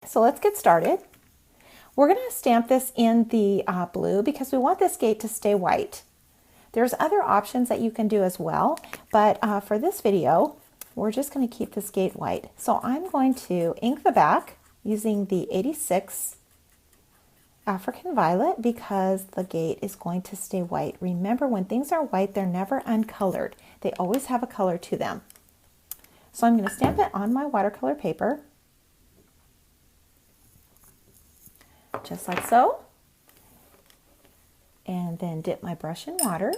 So let's get started. We're going to stamp this in the blue because we want this gate to stay white. There's other options that you can do as well, but for this video, we're just going to keep this gate white. So I'm going to ink the back using the 86 African Violet because the gate is going to stay white. Remember, when things are white, they're never uncolored. They always have a color to them. So I'm going to stamp it on my watercolor paper, just like so, and then dip my brush in water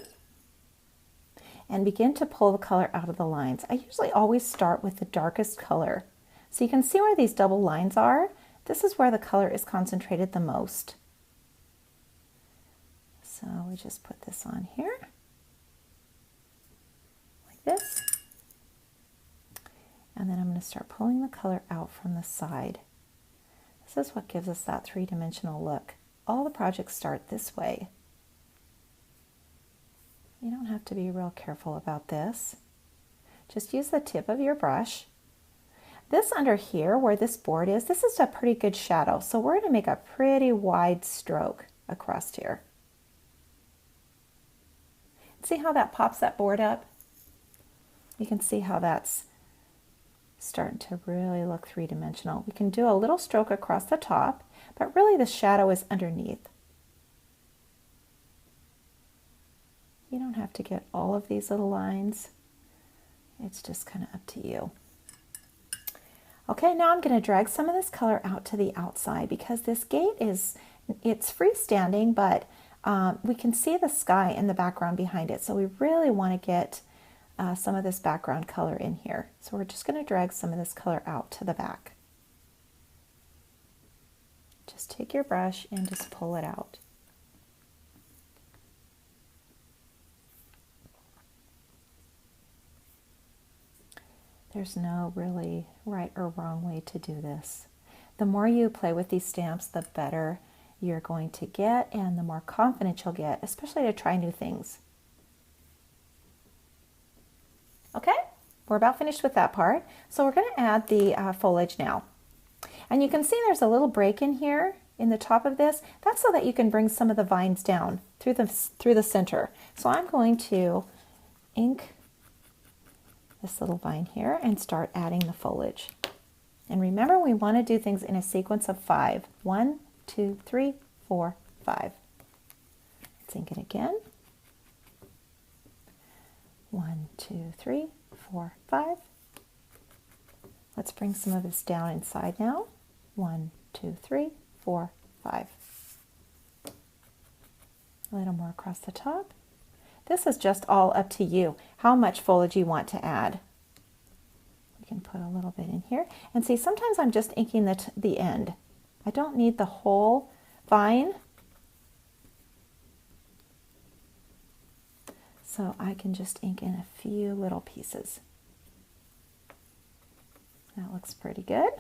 and begin to pull the color out of the lines. I usually always start with the darkest color. So you can see where these double lines are. This is where the color is concentrated the most. So we just put this on here, like this. And then I'm going to start pulling the color out from the side. This is what gives us that three-dimensional look. All the projects start this way. You don't have to be real careful about this. Just use the tip of your brush. This under here, where this board is, this is a pretty good shadow. So we're going to make a pretty wide stroke across here. See how that pops that board up? You can see how that's starting to really look three-dimensional. We can do a little stroke across the top, but really the shadow is underneath. You don't have to get all of these little lines. It's just kind of up to you. Okay, now I'm going to drag some of this color out to the outside because this gate it's freestanding, but we can see the sky in the background behind it. So we really want to get some of this background color in here. So we're just going to drag some of this color out to the back. Just take your brush and just pull it out. There's no really right or wrong way to do this. The more you play with these stamps, the better you're going to get and the more confident you'll get, especially to try new things. Okay, we're about finished with that part. So we're going to add the foliage now. And you can see there's a little break in here in the top of this. That's so that you can bring some of the vines down through the center. So I'm going to ink this little vine here and start adding the foliage. And remember, we want to do things in a sequence of 5. 1, 2, 3, 4, 5. Let's ink it again. 1, 2, 3, 4, 5. Let's bring some of this down inside now. 1, 2, 3, 4, 5. A little more across the top. This is just all up to you, how much foliage you want to add. You can put a little bit in here. And see, sometimes I'm just inking the end. I don't need the whole vine. So I can just ink in a few little pieces. That looks pretty good.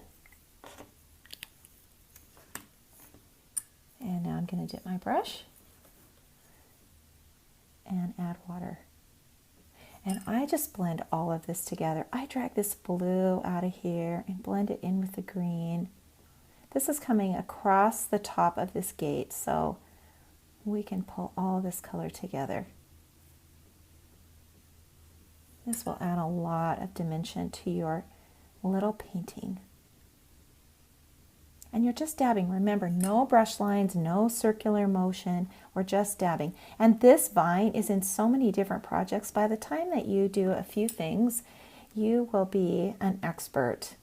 And now I'm going to dip my brush and add water. And I just blend all of this together. I drag this blue out of here and blend it in with the green. This is coming across the top of this gate, so we can pull all this color together. This will add a lot of dimension to your little painting. And you're just dabbing. Remember, no brush lines, no circular motion. We're just dabbing. And this vine is in so many different projects. By the time that you do a few things, you will be an expert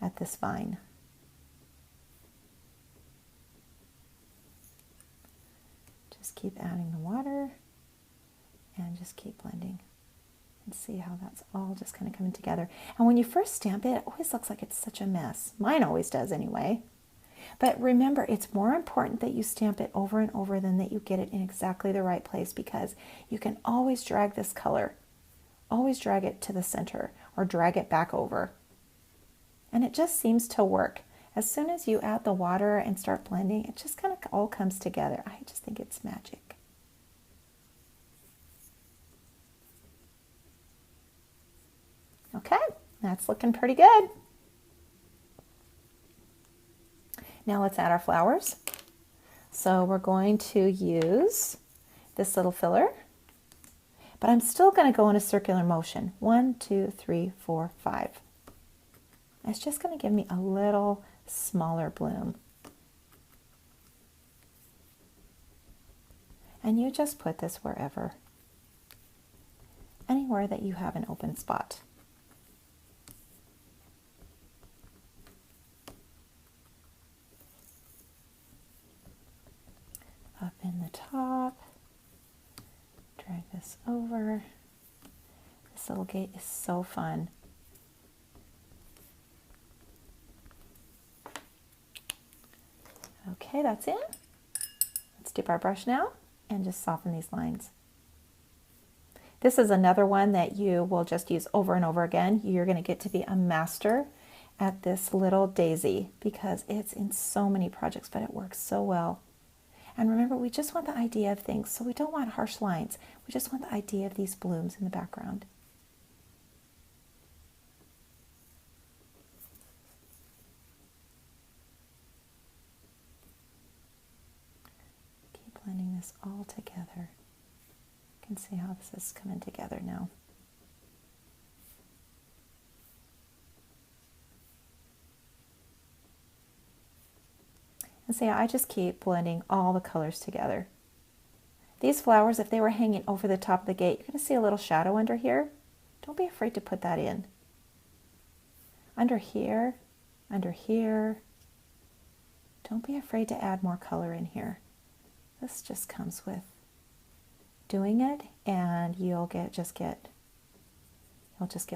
at this vine. Just keep adding the water and just keep blending. And see how that's all just kind of coming together. And when you first stamp it, it always looks like it's such a mess. Mine always does anyway. But remember, it's more important that you stamp it over and over than that you get it in exactly the right place, because you can always drag this color. Always drag it to the center or drag it back over. And it just seems to work. As soon as you add the water and start blending, it just kind of all comes together. I just think it's magic. Okay, that's looking pretty good. Now let's add our flowers. So we're going to use this little filler, but I'm still going to go in a circular motion. 1, 2, 3, 4, 5. It's just going to give me a little smaller bloom. And you just put this wherever, anywhere that you have an open spot. Up in the top, drag this over. This little gate is so fun. Okay, that's it. Let's dip our brush now and just soften these lines. This is another one that you will just use over and over again. You're going to get to be a master at this little daisy because it's in so many projects, but it works so well. And remember, we just want the idea of things, so we don't want harsh lines. We just want the idea of these blooms in the background. Keep blending this all together. You can see how this is coming together now. And see, I just keep blending all the colors together. These flowers, if they were hanging over the top of the gate, you're going to see a little shadow under here. Don't be afraid to put that in. Under here, under here. Don't be afraid to add more color in here. This just comes with doing it, and you'll just get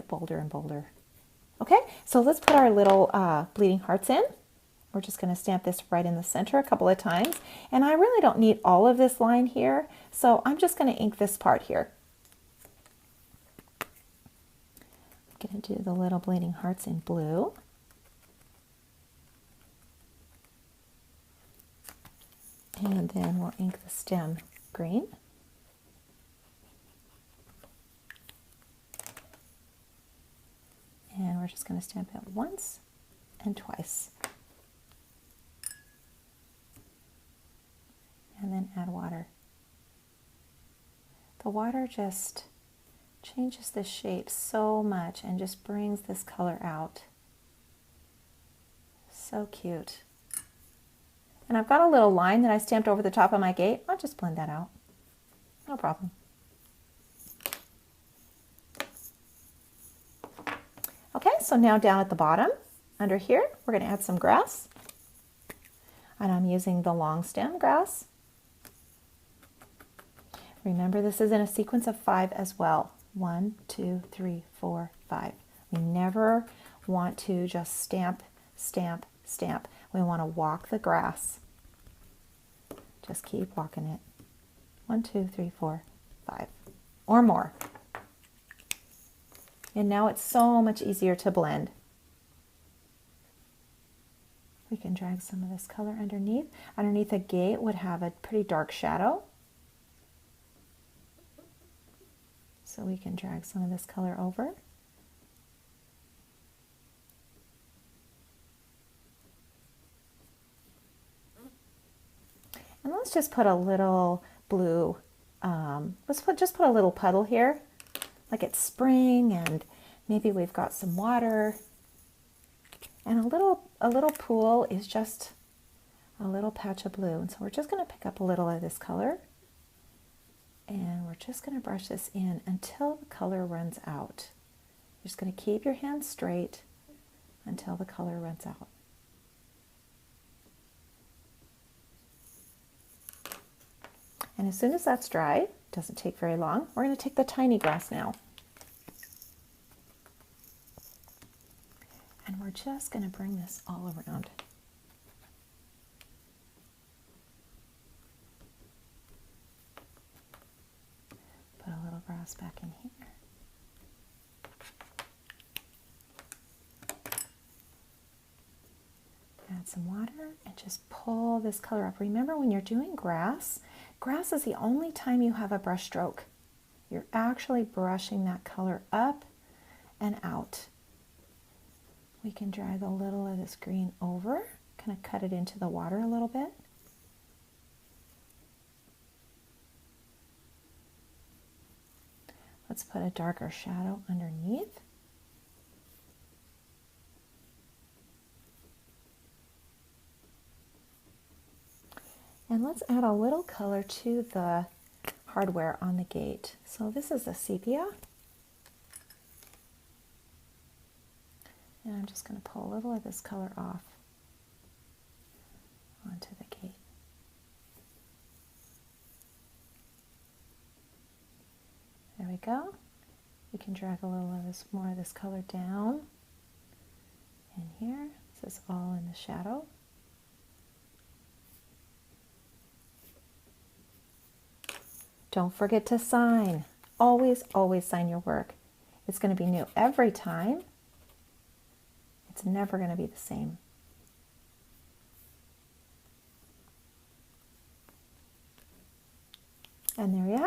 bolder and bolder. Okay, so let's put our little bleeding hearts in. We're just going to stamp this right in the center a couple of times. And I really don't need all of this line here, so I'm just going to ink this part here. I'm going to do the little bleeding hearts in blue. And then we'll ink the stem green. And we're just going to stamp it once and twice. And then add water. The water just changes the shape so much and just brings this color out. So cute. And I've got a little line that I stamped over the top of my gate. I'll just blend that out. No problem. Okay, so now down at the bottom, under here, we're going to add some grass. And I'm using the long stem grass. Remember, this is in a sequence of 5 as well. 1, 2, 3, 4, 5. We never want to just stamp, stamp, stamp. We want to walk the grass. Just keep walking it. 1, 2, 3, 4, 5, or more. And now it's so much easier to blend. We can drag some of this color underneath. Underneath the gate would have a pretty dark shadow. So we can drag some of this color over. And let's just put a little blue, just put a little puddle here, like it's spring, and maybe we've got some water. And a little pool is just a little patch of blue. And so we're just going to pick up a little of this color. And we're just going to brush this in until the color runs out. You're just going to keep your hand straight until the color runs out. And as soon as that's dry, doesn't take very long, we're going to take the tiny grass now. And we're just going to bring this all around. Put a little grass back in here. Add some water and just pull this color up. Remember, when you're doing grass, grass is the only time you have a brush stroke. You're actually brushing that color up and out. We can drag a little of this green over kind of cut it into the water a little bit. Let's put a darker shadow underneath. And let's add a little color to the hardware on the gate. So this is a sepia. And I'm just going to pull a little of this color off onto the gate. There we go. We can drag a little of this, more of this color down in here. This is all in the shadow. Don't forget to sign. Always, always sign your work. It's going to be new every time. It's never going to be the same. And there you have it.